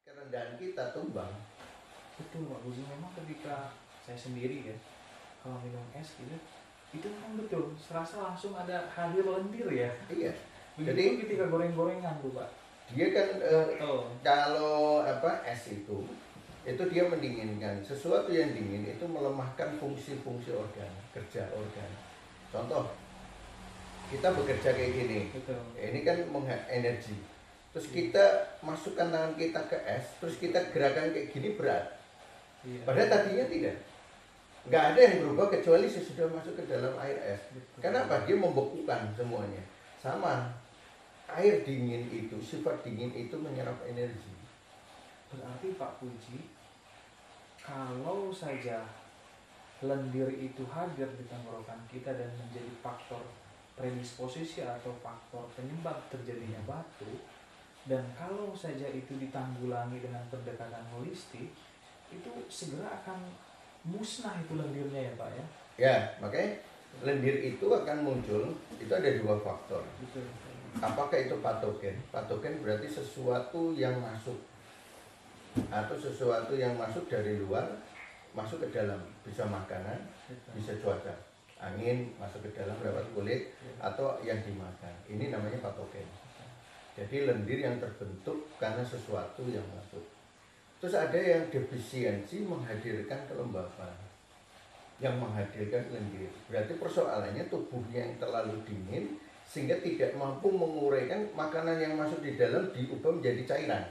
Kerendahan kita tumbang. Betul Pak Buzi, memang ketika saya sendiri ya kalau minum es gitu itu memang betul serasa langsung ada hadir lendir ya. Iya. Begitu Jadi ketika goreng-gorengan tuh Pak. dia kan Oh. kalau es itu dia mendinginkan. Sesuatu yang dingin itu melemahkan fungsi-fungsi organ, kerja organ. Contoh, kita bekerja kayak gini. Betul. Ini kan energi. Terus kita masukkan tangan kita ke es, terus kita gerakan kayak gini berat. Iya. Padahal tadinya tidak. Nggak ada yang berubah kecuali sesudah masuk ke dalam air es. Betul. Kenapa? Dia membekukan semuanya. Sama, air dingin itu, sifat dingin itu menyerap energi. Berarti Pak Puji, kalau saja lendir itu hadir di tenggorokan kita dan menjadi faktor predisposisi atau faktor penyebab terjadinya batu, dan kalau saja itu ditanggulangi dengan pendekatan holistik, itu segera akan musnah itu lendirnya ya Pak ya? Ya, makanya lendir itu akan muncul, itu ada dua faktor. Betul. Apakah itu patogen? Patogen berarti sesuatu yang masuk atau sesuatu yang masuk dari luar masuk ke dalam, bisa makanan, bisa cuaca, angin masuk ke dalam lewat kulit atau yang dimakan. Ini namanya patogen. Jadi lendir yang terbentuk karena sesuatu yang masuk. Terus ada yang defisiensi menghadirkan kelembapan, yang menghadirkan lendir. Berarti persoalannya tubuhnya yang terlalu dingin sehingga tidak mampu menguraikan makanan yang masuk di dalam diubah menjadi cairan.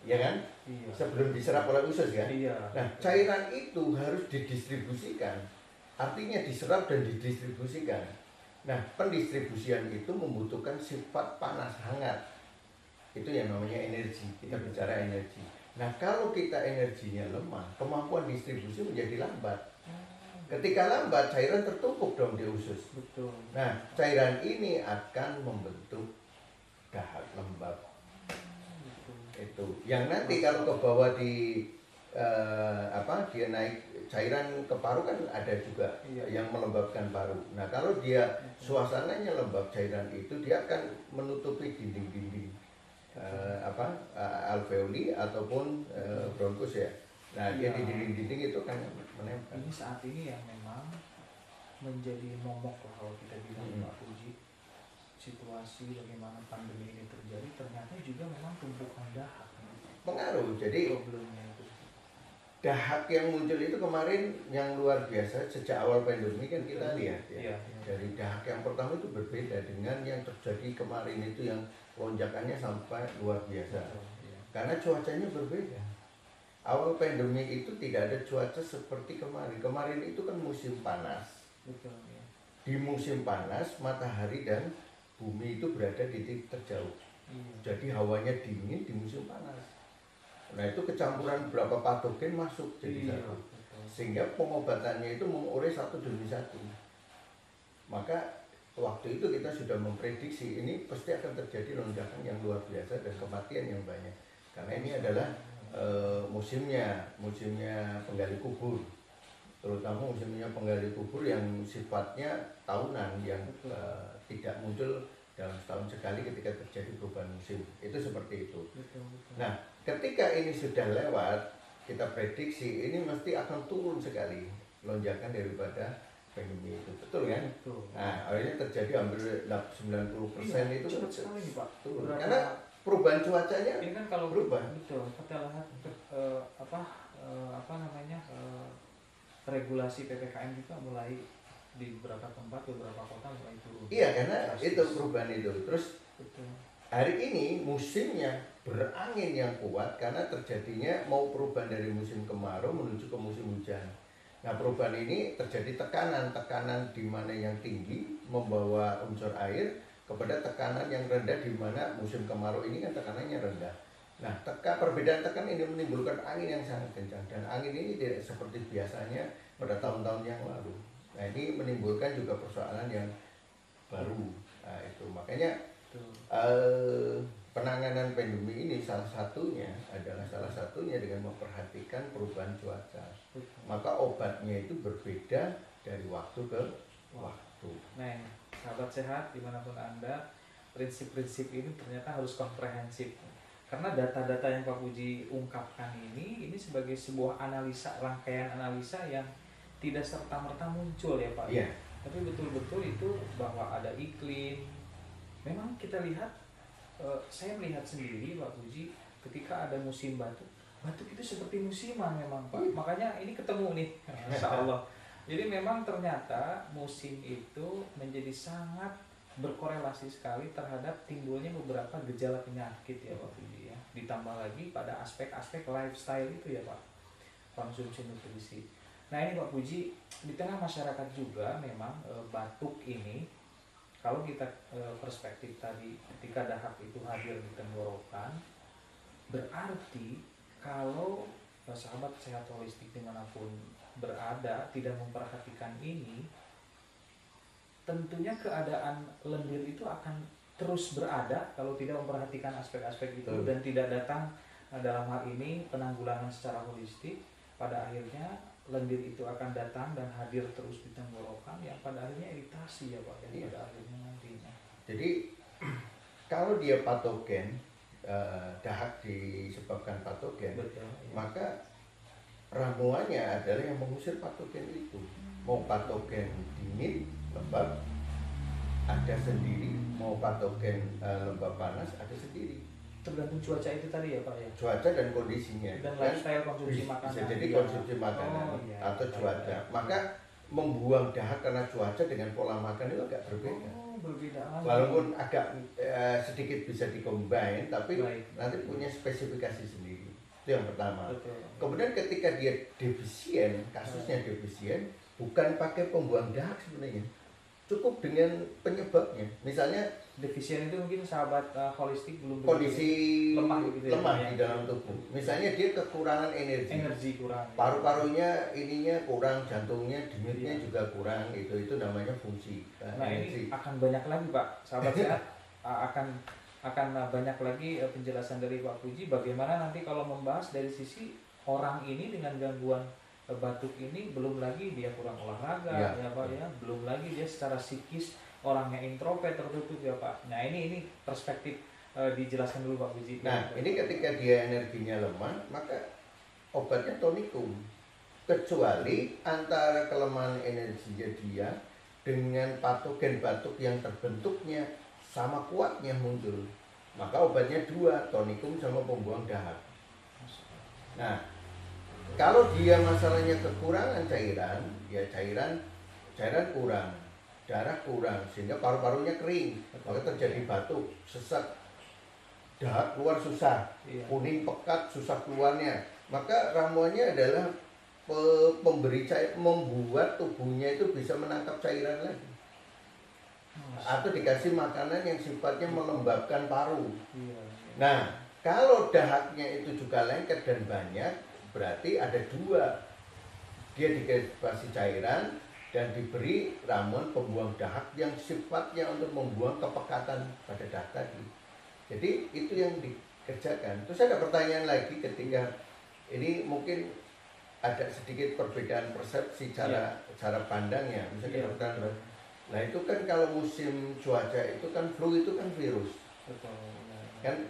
Ya kan? Iya. Sebelum diserap oleh usus kan? Iya. Nah, cairan itu harus didistribusikan. Artinya diserap dan didistribusikan. Nah, pendistribusian itu membutuhkan sifat panas hangat. Itu yang namanya energi. Kita bicara energi. Nah, kalau kita energinya lemah, kemampuan distribusi menjadi lambat. Ketika lambat, cairan tertumpuk dong di usus. Betul. Nah, cairan ini akan membentuk dahak lembab. Itu yang nanti kalau ke bawah dia naik cairan ke paru kan ada juga yang melembabkan paru. Nah, kalau dia suasananya lembab, cairan itu dia akan menutupi dinding-dinding alveoli ataupun bronkus ya. Nah, dia di dinding-dinding itu kan menempel. Ini saat ini yang memang menjadi momok lah kalau kita bilang Pak Puji. Situasi bagaimana pandemi ini terjadi ternyata juga memang tumpukan dahak. Pengaruh. Jadi problemnya itu. Dahak yang muncul itu kemarin yang luar biasa sejak awal pandemi kan kita lihat ya. Dari dahak yang pertama itu berbeda dengan yang terjadi kemarin itu yang lonjakannya sampai luar biasa. Karena cuacanya berbeda. Awal pandemi itu tidak ada cuaca seperti kemarin. Kemarin itu kan musim panas. Betul, ya. Di musim panas matahari dan bumi itu berada di titik terjauh. Jadi hawanya dingin di musim panas. Nah, itu kecampuran berapa patogen masuk jadi satu. Sehingga pengobatannya itu mengurai satu demi satu. Maka waktu itu kita sudah memprediksi ini pasti akan terjadi lonjakan yang luar biasa dan kematian yang banyak. Karena ini adalah musimnya penggali kubur. Terutama musimnya penggali kubur yang sifatnya tahunan, yang tidak muncul dalam setahun sekali ketika terjadi perubahan musim. Itu seperti itu. Nah, ketika ini sudah lewat, kita prediksi ini mesti akan turun sekali lonjakan daripada pandemi itu. Betul kan? Betul. Nah, akhirnya terjadi hampir 90% itu cepat sekali nih Pak. turun. Karena perubahan cuacanya ini kan kalau berubah. Betul. Kita lihat regulasi PPKM kita mulai di beberapa tempat, beberapa kota mulai turun. Iya, karena itu perubahan itu. Terus betul. Hari ini musimnya berangin yang kuat karena terjadinya mau perubahan dari musim kemarau menuju ke musim hujan. Nah, perubahan ini terjadi tekanan di mana yang tinggi membawa unsur air kepada tekanan yang rendah di mana musim kemarau ini kan tekanannya rendah. Nah, perbedaan tekanan ini menimbulkan angin yang sangat kencang dan angin ini tidak seperti biasanya pada tahun-tahun yang lalu. Nah, ini menimbulkan juga persoalan yang baru. Nah, itu makanya penanganan pandemi ini salah satunya dengan memperhatikan perubahan cuaca. Maka obatnya itu berbeda dari waktu ke waktu. Nah, ini, sahabat sehat dimanapun Anda, prinsip-prinsip ini ternyata harus komprehensif. Karena data-data yang Pak Puji ungkapkan ini sebagai sebuah analisa, rangkaian analisa yang tidak serta-merta muncul ya Pak. Iya. Tapi betul-betul itu bahwa ada iklim. Memang kita lihat, saya melihat sendiri Pak Puji, ketika ada musim batuk itu seperti musiman memang Pak. Makanya ini ketemu nih, Insya Allah. Jadi memang ternyata musim itu menjadi sangat berkorelasi sekali terhadap timbulnya beberapa gejala penyakit ya Pak Puji ya. Ditambah lagi pada aspek-aspek lifestyle itu ya Pak, konsumsi nutrisi. Nah ini Pak Puji, di tengah masyarakat juga memang batuk ini, kalau kita perspektif tadi ketika dahak itu hadir di tenggorokan, berarti kalau sahabat sehat holistik dimanapun berada tidak memperhatikan ini, tentunya keadaan lendir itu akan terus berada kalau tidak memperhatikan aspek-aspek itu dan tidak datang dalam hal ini penanggulangan secara holistik. Pada akhirnya lendir itu akan datang dan hadir terus di tenggorokan yang pada akhirnya iritasi ya Pak, yang pada akhirnya nantinya. Jadi kalau dia patogen, dahak disebabkan patogen, betul, ya. Maka ramuannya adalah yang mengusir patogen itu. Mau patogen dingin, lembab, ada sendiri. Mau patogen lembab panas, ada sendiri. Tergantung cuaca itu tadi ya Pak ya. Cuaca dan kondisinya. Dan lifestyle konsumsi makanan. Bisa jadi konsumsi makanan atau cuaca. Maka membuang dahak karena cuaca dengan pola makan itu agak berbeda. Berbeda. Walaupun agak sedikit bisa dikombin, tapi nanti punya spesifikasi sendiri. Itu yang pertama. Betul. Kemudian ketika dia defisien, kasusnya defisien, bukan pakai pembuang dahak sebenarnya, cukup dengan penyebabnya. Misalnya defisien itu mungkin sahabat holistik belum kondisi lemah gitu lemah ya, di dalam tubuh. Misalnya dia kekurangan energi kurang. Paru-parunya ininya kurang, jantungnya denyutnya juga kurang, itu namanya fungsi Ini energi. akan banyak lagi Pak, sahabat sehat akan banyak lagi penjelasan dari Pak Puji bagaimana nanti kalau membahas dari sisi orang ini dengan gangguan batuk ini, belum lagi dia kurang olahraga ya Pak ya, belum lagi dia secara psikis orangnya introvert, tertutup ya Pak. Nah ini perspektif dijelaskan dulu Pak Puji. Nah ini ketika dia energinya lemah, maka obatnya tonikum. Kecuali antara kelemahan energinya dia dengan patogen batuk yang terbentuknya sama kuatnya muncul, maka obatnya dua, tonikum sama pembuang dahak. Nah kalau dia masalahnya kekurangan cairan, ya cairan kurang, darah kurang, sehingga paru-parunya kering, maka terjadi batuk, sesak, dahak keluar susah, kuning pekat, susah keluarnya. Maka ramuannya adalah pemberi cair, membuat tubuhnya itu bisa menangkap cairan lagi, atau dikasih makanan yang sifatnya melembabkan paru. Nah kalau dahaknya itu juga lengket dan banyak, berarti ada dua, dia dikasih cairan dan diberi ramuan pembuang dahak yang sifatnya untuk membuang kepekatan pada dahak tadi. Jadi itu yang dikerjakan. Terus ada pertanyaan lagi ketika ini mungkin ada sedikit perbedaan persepsi cara pandangnya. Misalnya nah itu kan kalau musim cuaca itu kan flu itu kan virus. Kan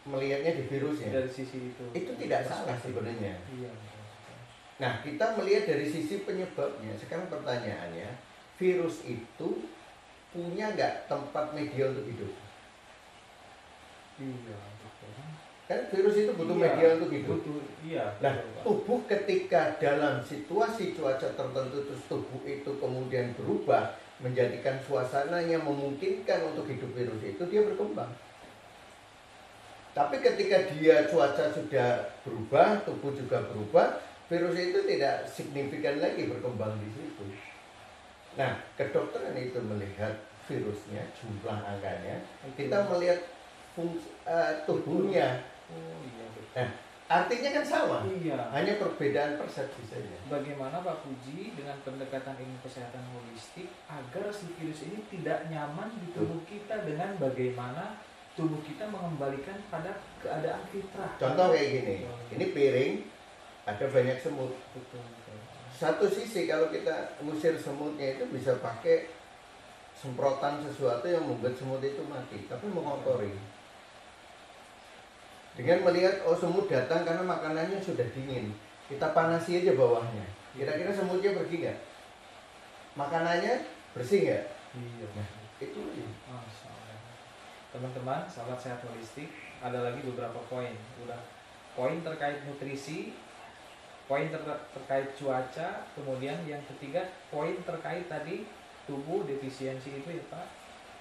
melihatnya di virusnya. Dari sisi itu tidak salah sebenarnya. Nah kita melihat dari sisi penyebabnya. Sekarang pertanyaannya, virus itu punya nggak tempat media untuk hidup? Kan virus itu butuh media untuk hidup. Nah tubuh ketika dalam situasi cuaca tertentu, terus tubuh itu kemudian berubah menjadikan suasananya memungkinkan untuk hidup virus itu, dia berkembang. Tapi ketika dia cuaca sudah berubah, tubuh juga berubah, virus itu tidak signifikan lagi berkembang di situ. Nah, kedokteran itu melihat virusnya, jumlah angkanya, kita melihat tubuhnya. Nah, artinya kan sama, hanya perbedaan persepsi saja. Bagaimana Pak Puji dengan pendekatan ilmu kesehatan holistik agar si virus ini tidak nyaman di tubuh kita, dengan bagaimana tubuh kita mengembalikan pada keadaan fitrah. Contoh kayak gini, ini piring, ada banyak semut. satu sisi kalau kita ngusir semutnya itu bisa pakai semprotan sesuatu yang membuat semut itu mati, tapi mengotori. Dengan melihat oh semut datang karena makanannya sudah dingin, kita panasi aja bawahnya. Kira-kira semutnya pergi nggak? Makanannya bersih nggak? Iya. Nah, itu aja. Masya Allah. Teman-teman, sahabat sehat holistik, ada lagi beberapa poin. Udah poin terkait nutrisi, poin terkait cuaca, kemudian yang ketiga poin terkait tadi tubuh defisiensi itu ya Pak.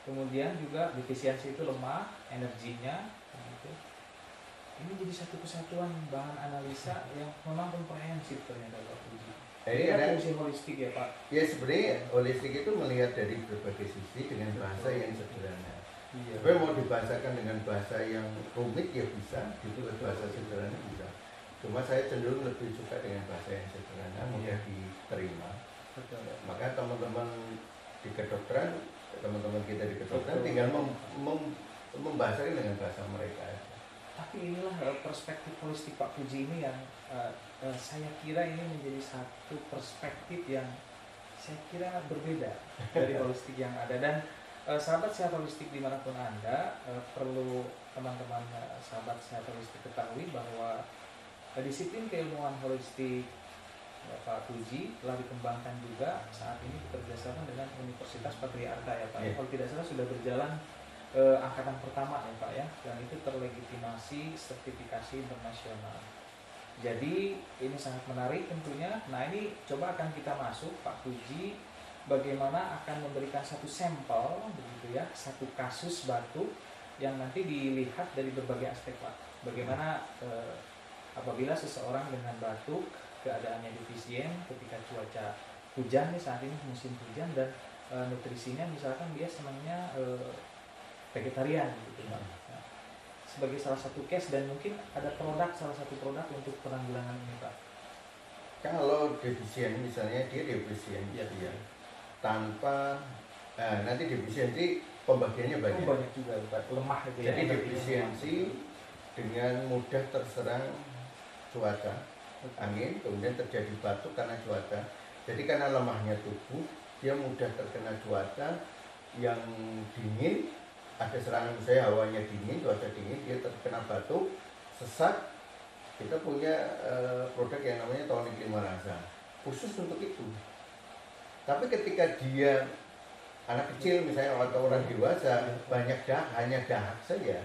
Kemudian juga defisiensi itu lemah, energinya. Gitu. Ini jadi satu kesatuan bahan analisa yang memang komprehensif ternyata Pak Puji. Ini kan fungsi holistik ya Pak. Ya sebenarnya holistik itu melihat dari berbagai sisi dengan bahasa yang sederhana. Iya. Tapi mau dibahasakan dengan bahasa yang rumit ya bisa, dibuat bahasa sederhana bisa. Cuma saya cenderung lebih suka dengan bahasa yang sederhana, mudah diterima. Betul. Maka teman-teman di kedokteran, teman-teman kita di kedokteran tinggal membahasakan dengan bahasa mereka. Tapi inilah perspektif holistik Pak Puji ini yang saya kira ini menjadi satu perspektif yang saya kira berbeda dari holistik yang ada. Dan sahabat sehat holistik dimanapun Anda, perlu teman-teman sahabat sehat holistik ketahui bahwa disiplin keilmuan holistik Pak Puji telah dikembangkan juga saat ini bekerjasama dengan Universitas Patriarka ya Pak. Kalau tidak salah sudah berjalan angkatan pertama ya Pak ya, dan itu terlegitimasi sertifikasi internasional. Jadi ini sangat menarik tentunya. Nah ini coba akan kita masuk Pak Puji, bagaimana akan memberikan satu sampel begitu ya, satu kasus batuk yang nanti dilihat dari berbagai aspek Pak. Bagaimana apabila seseorang dengan batuk keadaannya defisien ketika cuaca hujan nih, saat ini musim hujan, dan nutrisinya misalkan dia senangnya vegetarian gitu Pak. Nah, sebagai salah satu case, dan mungkin ada salah satu produk untuk penanggulangan ini Pak. Kalau defisien misalnya dia defisien ya, tanpa nanti defisiensi pembagiannya banyak. Banyak juga Pak, lemah itu ya. Jadi defisiensi dengan mudah terserang cuaca, angin, kemudian terjadi batuk karena cuaca. Jadi karena lemahnya tubuh, dia mudah terkena cuaca yang dingin, ada serangan misalnya hawanya dingin, cuaca dingin, dia terkena batuk, sesak. Kita punya produk yang namanya tonik lima rasa, khusus untuk itu. Tapi ketika dia anak kecil misalnya atau orang dewasa, banyak hanya dahak saja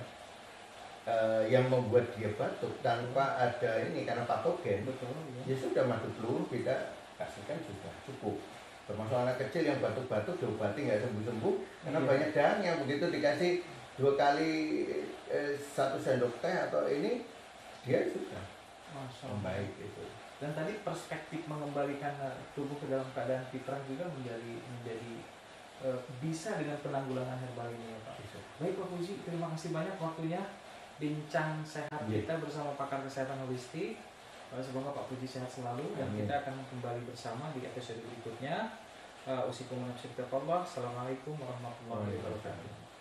yang membuat dia batuk tanpa ada ini karena patogen. Betul, ya sudah madu peluru kita kasihkan sudah cukup. Termasuk anak kecil yang batuk-batuk diobati nggak sembuh-sembuh karena banyak dahaknya. Begitu dikasih 2 kali 1 sendok teh atau ini, dia sudah membaik itu. Dan tadi perspektif mengembalikan tubuh ke dalam keadaan fitrah juga menjadi bisa dengan penanggulangan herbal ini ya Pak. Baik Pak Puji, terima kasih banyak waktunya bincang sehat kita bersama pakar kesehatan holistik. Semoga Pak Puji sehat selalu dan kita akan kembali bersama di episode berikutnya. Assalamualaikum warahmatullahi wabarakatuh.